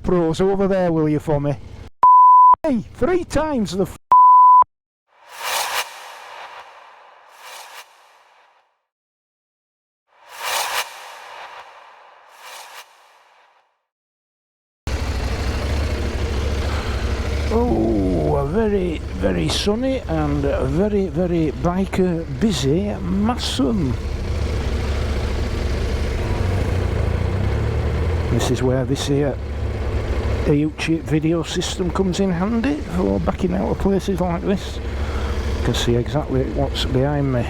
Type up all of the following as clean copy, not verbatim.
GoPros over there, will you, for me? Hey, 3 times the Oh, very, very sunny and very, very biker busy Masham. This is where this here Yorkshire video system comes in handy for backing out of places like this. You can see exactly what's behind me.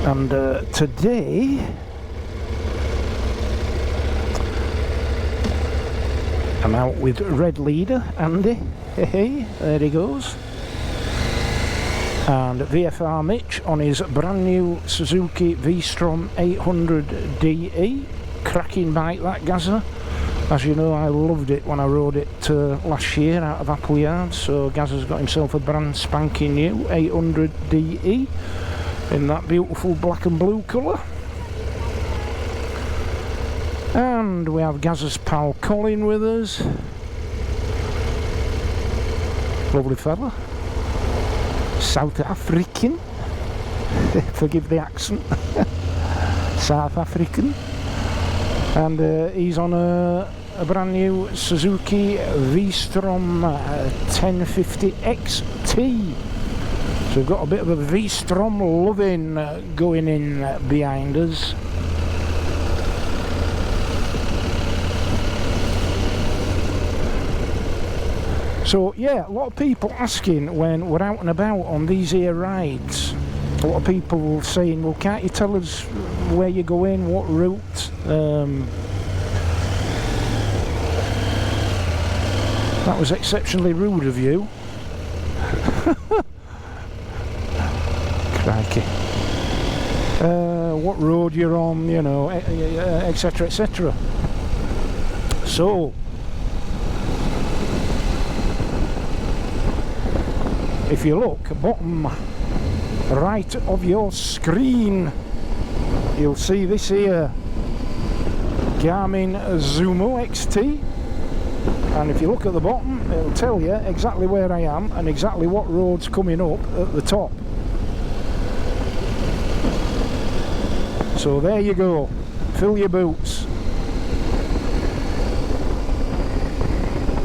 And today I'm out with Red Leader Andy, hey, there he goes, and VFR Mitch on his brand new Suzuki V-Strom 800DE. Cracking bike, that Gazza. As you know, I loved it when I rode it last year out of Appleyard, so Gazza's got himself a brand spanking new 800DE in that beautiful black and blue colour. And we have Gazza's pal Colin with us. Lovely fella. South African. Forgive the accent. South African. And he's on a brand new Suzuki V-Strom 1050 XT. So we've got a bit of a V-Strom loving going in behind us. So yeah, a lot of people asking when we're out and about on these here rides. A lot of people saying, well, can't you tell us where you're going, what route? That was exceptionally rude of you. Crikey. What road you're on, you know, etc, etc. So if you look bottom right of your screen, you'll see this here Garmin Zumo XT, and if you look at the bottom it'll tell you exactly where I am and exactly what road's coming up at the top. So there you go, fill your boots.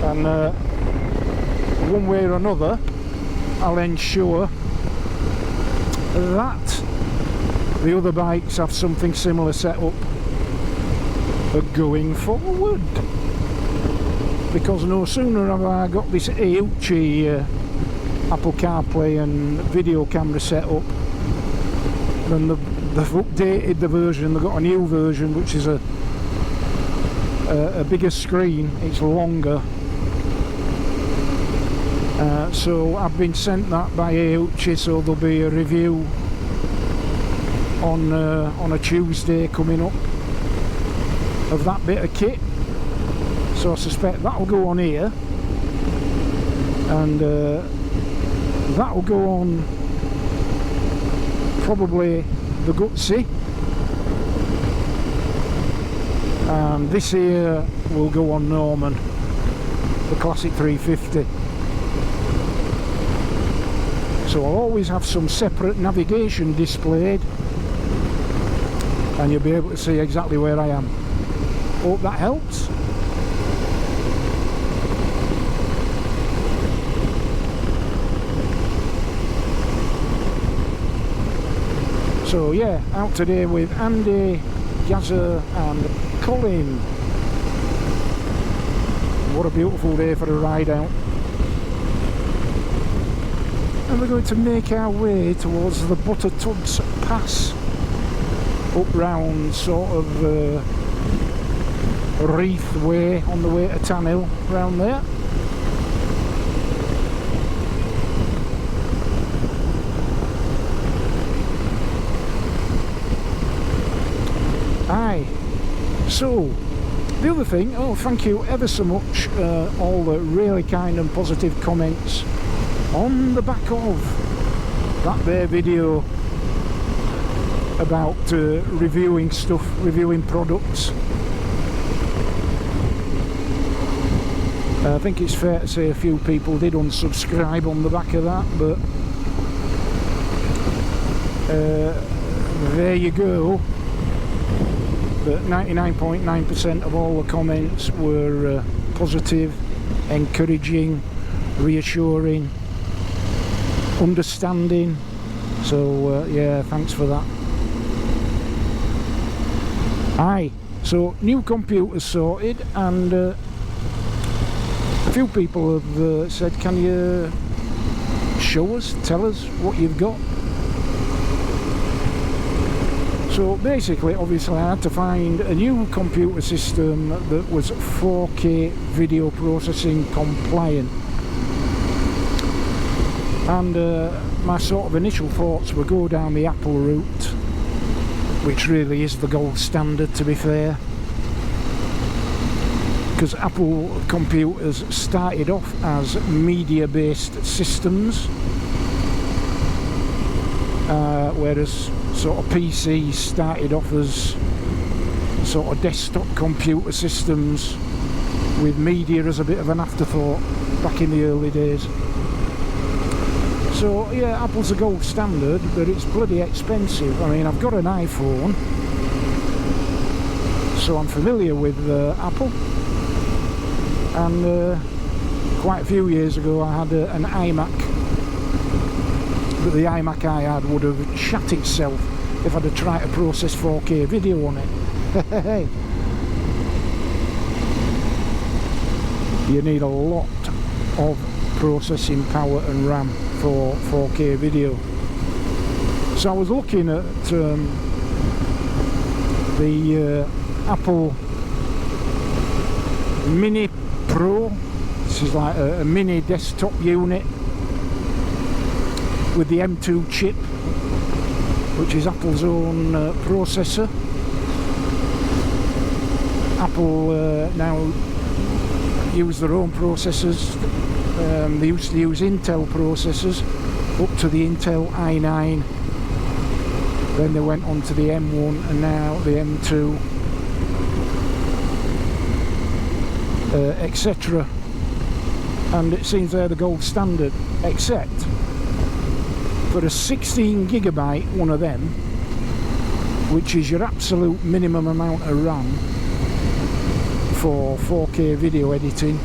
And one way or another I'll ensure that the other bikes have something similar set up going forward, because no sooner have I got this Yorkshire Apple CarPlay and video camera set up than they've updated the version. They've got a new version which is a bigger screen, it's longer. So I've been sent that by Yorkshire, so there'll be a review on a Tuesday coming up of that bit of kit. So I suspect that'll go on here, and that'll go on probably the Gutsy, and this here will go on Norman, the Classic 350. So I'll always have some separate navigation displayed, and you'll be able to see exactly where I am. Hope that helps. So yeah, out today with Andy, Gazza and Colin. What a beautiful day for a ride out. And we're going to make our way towards the Buttertubs Pass, up round sort of Reeth way, on the way to Tanhill, round there. Aye, so the other thing, oh thank you ever so much, all the really kind and positive comments on the back of that there video about reviewing stuff, reviewing products. I think it's fair to say a few people did unsubscribe on the back of that, but there you go. But 99.9% of all the comments were positive, encouraging, reassuring, understanding. So yeah, thanks for that. Aye, so new computers sorted, and a few people have said, can you show us, tell us what you've got? So basically, obviously, I had to find a new computer system that was 4K video processing compliant. And my sort of initial thoughts were go down the Apple route, which really is the gold standard, to be fair. Because Apple computers started off as media-based systems, whereas sort of PCs started off as sort of desktop computer systems with media as a bit of an afterthought back in the early days. So yeah, Apple's a gold standard, but it's bloody expensive. I mean, I've got an iPhone, so I'm familiar with Apple, and quite a few years ago I had an iMac, but the iMac I had would have shat itself if I'd have tried to process 4K video on it. You need a lot of processing power and RAM for 4K video. So I was looking at the Apple Mini Pro. This is like a mini desktop unit with the M2 chip, which is Apple's own processor. Apple now use their own processors. They used to use Intel processors up to the Intel i9, then they went on to the M1 and now the M2, etc. And it seems they're the gold standard, except for a 16 gigabyte one of them, which is your absolute minimum amount of RAM for 4K video editing.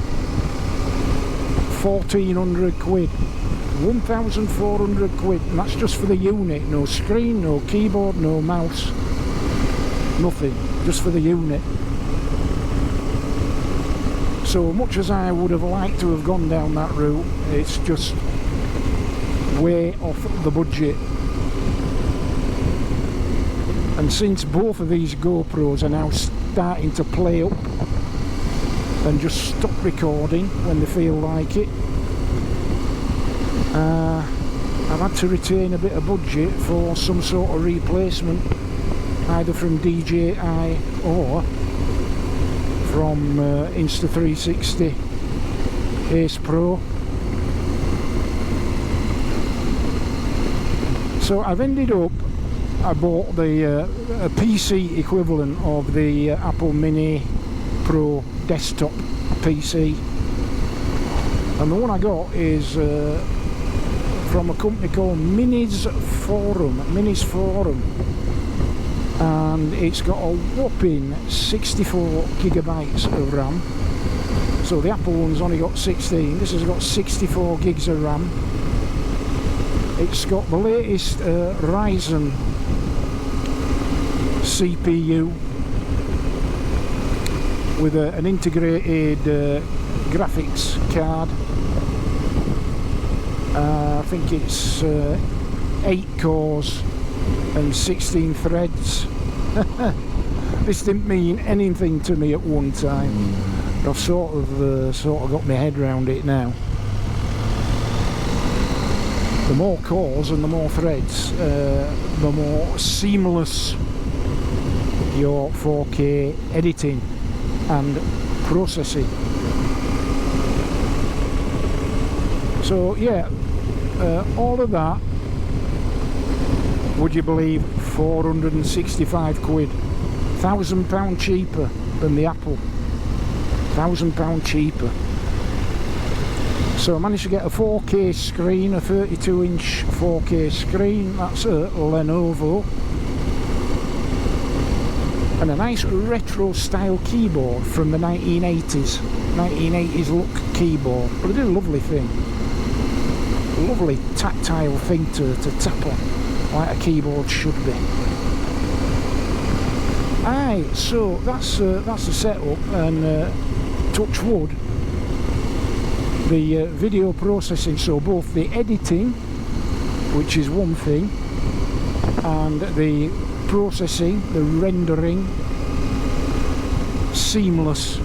1,400 quid, 1,400 quid, and that's just for the unit. No screen, no keyboard, no mouse, nothing, just for the unit. So much as I would have liked to have gone down that route, it's just way off the budget. And since both of these GoPros are now starting to play up and just stop recording when they feel like it, I've had to retain a bit of budget for some sort of replacement, either from DJI or from Insta360 Ace Pro. So I've ended up, I bought the a PC equivalent of the Apple Mini Pro desktop PC, and the one I got is from a company called Minis Forum, and it's got a whopping 64 gigabytes of RAM. So the Apple one's only got 16, this has got 64 gigs of RAM. It's got the latest Ryzen CPU with an integrated graphics card. I think it's 8 cores and 16 threads. This didn't mean anything to me at one time, but I've sort of got my head around it now. The more cores and the more threads, the more seamless your 4K editing and processing. So yeah, all of that, would you believe, 465 quid, £1,000 cheaper than the Apple, £1,000 cheaper. So I managed to get a 4K screen, a 32-inch 4K screen. That's a Lenovo. And a nice retro style keyboard from the 1980s. 1980s look keyboard. But they do a lovely thing. Lovely tactile thing to tap on, like a keyboard should be. Aye, so that's the setup, and touch wood, the video processing, so both the editing, which is one thing, and the processing, the rendering, seamless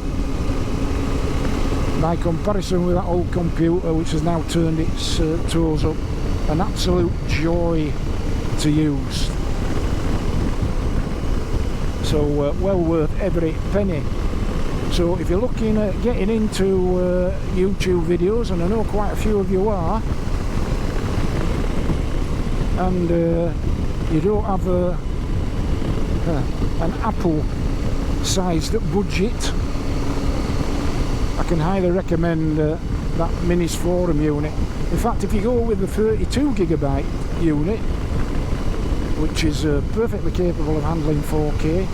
by comparison with that old computer, which has now turned its toes up. An absolute joy to use. So well worth every penny. So if you're looking at getting into YouTube videos, and I know quite a few of you are, and you don't have an Apple-sized budget, I can highly recommend that Minis Forum unit. In fact, if you go with the 32GB unit, which is perfectly capable of handling 4K,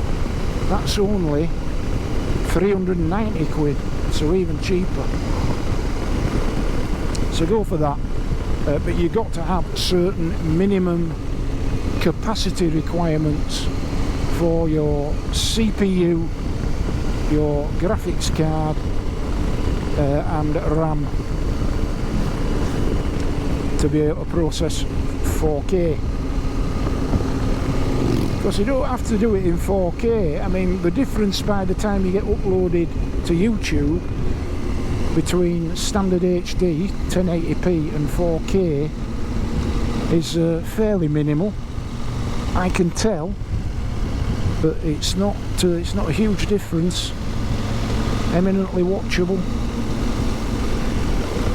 that's only 390 quid, so even cheaper. So go for that, but you've got to have certain minimum capacity requirements for your CPU, your graphics card, and RAM to be able to process 4K. Because you don't have to do it in 4K. I mean, the difference by the time you get uploaded to YouTube between standard HD 1080p and 4K is fairly minimal. I can tell, but it's not a huge difference. Eminently watchable.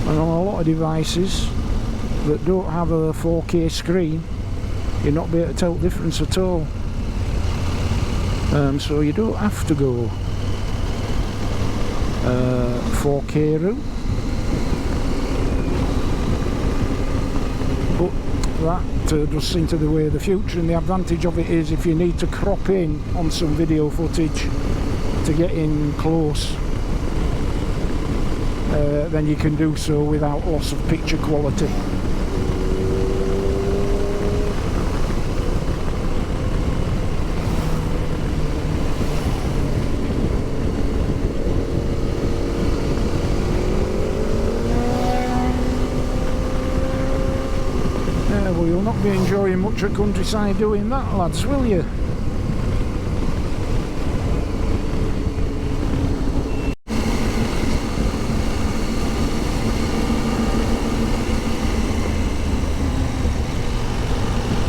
And on a lot of devices that don't have a 4K screen, you'll not be able to tell the difference at all. So you don't have to go 4K route, but that does seem to be the way of the future. And the advantage of it is, if you need to crop in on some video footage to get in close, then you can do so without loss of picture quality. Well, you'll not be enjoying much at countryside doing that, lads, will you?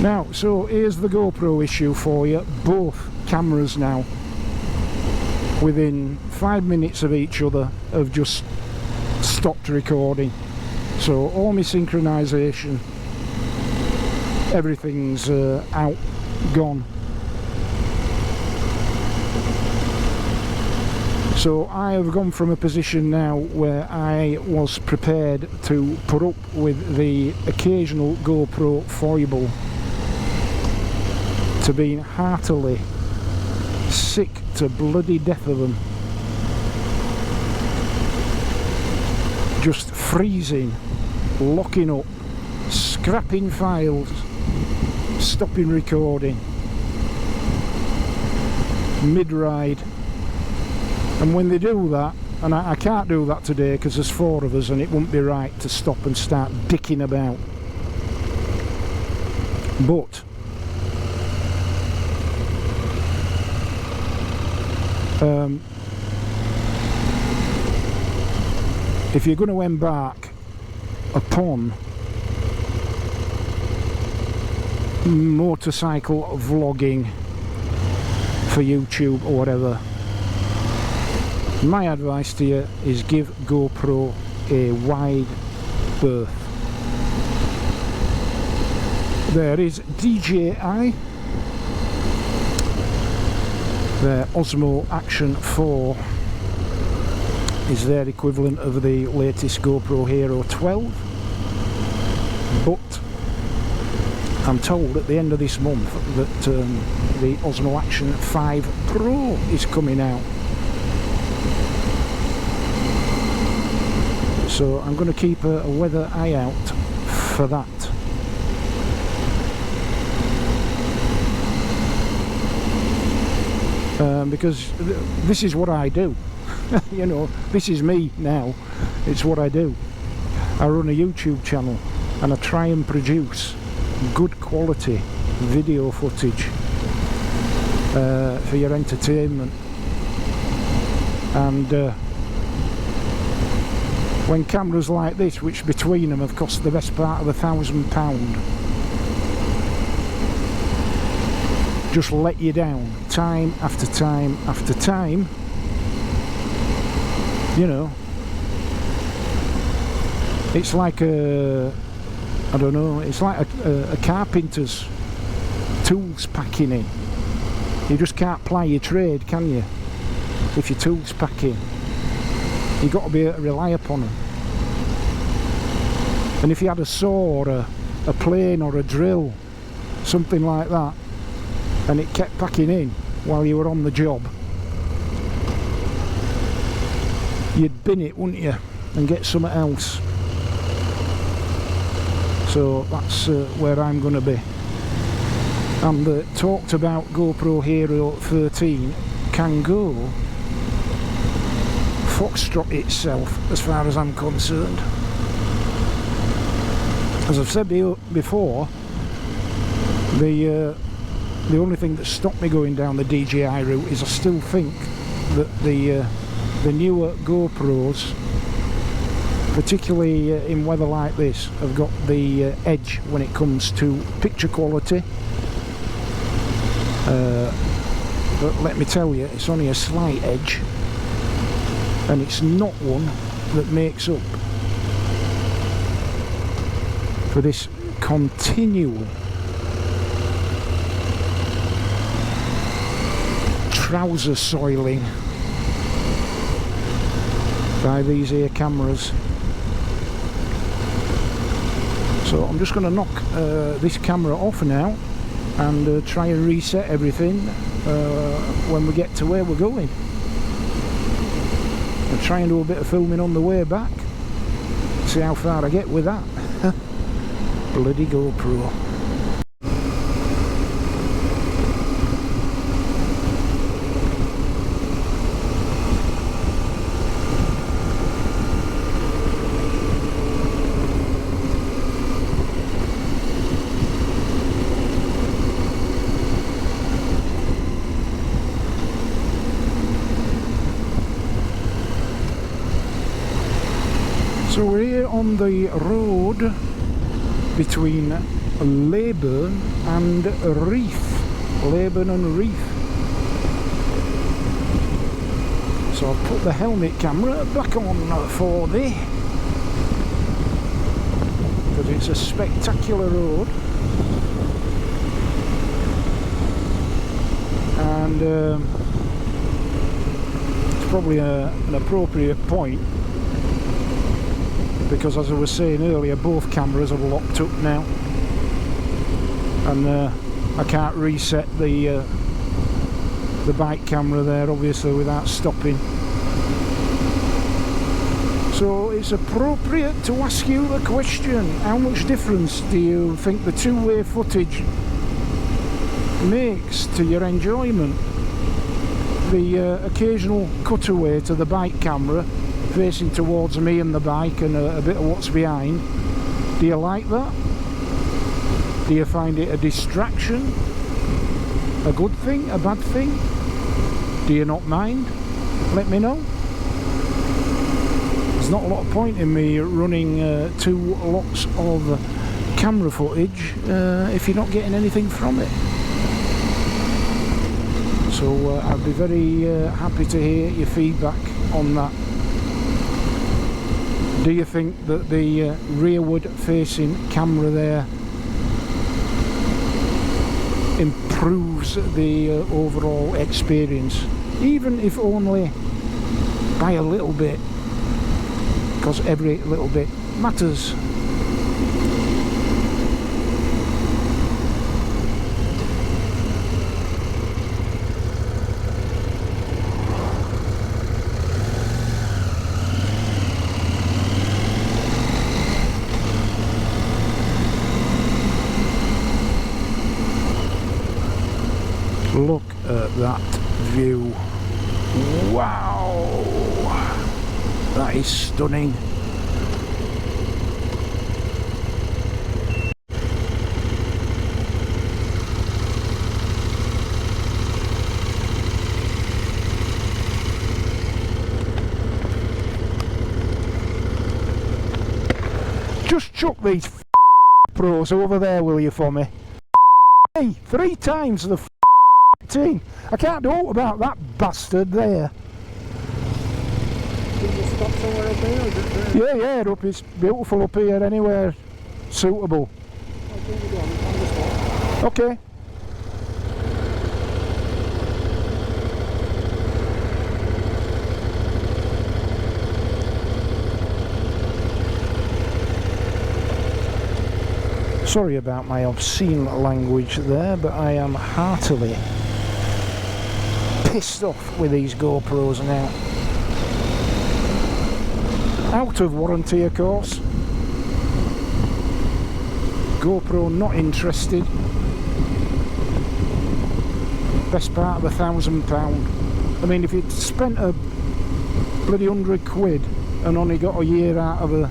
Now, so here's the GoPro issue for you. Both cameras now, within 5 minutes of each other, have just stopped recording. So all my synchronization, everything's out, gone. So I have gone from a position now where I was prepared to put up with the occasional GoPro foible to being heartily sick to bloody death of them. Just freezing, locking up, scrapping files, stopping recording, mid-ride. And when they do that, and I can't do that today because there's 4 of us and it wouldn't be right to stop and start dicking about, but if you're going to embark upon motorcycle vlogging for YouTube or whatever, my advice to you is give GoPro a wide berth. There is DJI, their Osmo Action 4 is their equivalent of the latest GoPro Hero 12, but I'm told at the end of this month that the Osmo Action 5 Pro is coming out. So I'm going to keep a weather eye out for that. Because this is what I do. You know, this is me now. It's what I do. I run a YouTube channel and I try and produce good quality video footage for your entertainment. And when cameras like this, which between them have cost the best part of £1,000, just let you down time after time after time, you know, it's like I don't know, it's like a carpenter's tools packing in. You just can't ply your trade, can you, if your tools packing? You've got to be able to rely upon them. And if you had a saw or a plane or a drill, something like that, and it kept packing in while you were on the job, you'd bin it, wouldn't you, and get something else. So that's where I'm going to be. And the talked about GoPro Hero 13 can go foxtrot itself as far as I'm concerned. As I've said before, the only thing that stopped me going down the DJI route is I still think that the newer GoPros, particularly in weather like this, have got the edge when it comes to picture quality. But let me tell you, it's only a slight edge, and it's not one that makes up for this continual trouser soiling by these here cameras. So I'm just going to knock this camera off now and try and reset everything when we get to where we're going. I'll try and do a bit of filming on the way back, see how far I get with that. Bloody GoPro. So we're here on the road between Leyburn and Reeth. Leyburn and Reeth. So I've put the helmet camera back on for thee, because it's a spectacular road. And it's probably an appropriate point, because as I was saying earlier, both cameras are locked up now, and I can't reset the bike camera there obviously without stopping. So it's appropriate to ask you the question: how much difference do you think the two-way footage makes to your enjoyment? The occasional cutaway to the bike camera facing towards me and the bike, and a bit of what's behind. Do you like that? Do you find it a distraction? A good thing? A bad thing? Do you not mind? Let me know. There's not a lot of point in me running two lots of camera footage if you're not getting anything from it. So I'd be very happy to hear your feedback on that. Do you think that the rearward facing camera there improves the overall experience, even if only by a little bit? because every little bit matters. Look at that view. Wow! That is stunning. Just chuck these pros over there, will you, for me? Hey, 3 times the team. I can't do about that bastard there. Did you stop somewhere up here or just there? Yeah, up. It's beautiful up here. Anywhere suitable. I think you do on the spot. Okay. Sorry about my obscene language there, but I am heartily pissed off with these GoPros now. Out of warranty, of course. GoPro not interested. Best part of £1,000. I mean, if you'd spent a bloody £100 and only got a year out of a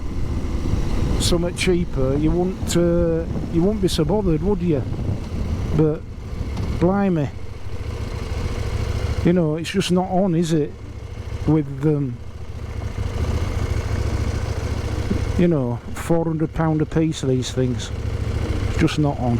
something cheaper, you wouldn't be so bothered, would you? But blimey, you know, it's just not on, is it? With you know, £400 a piece, these things, it's just not on.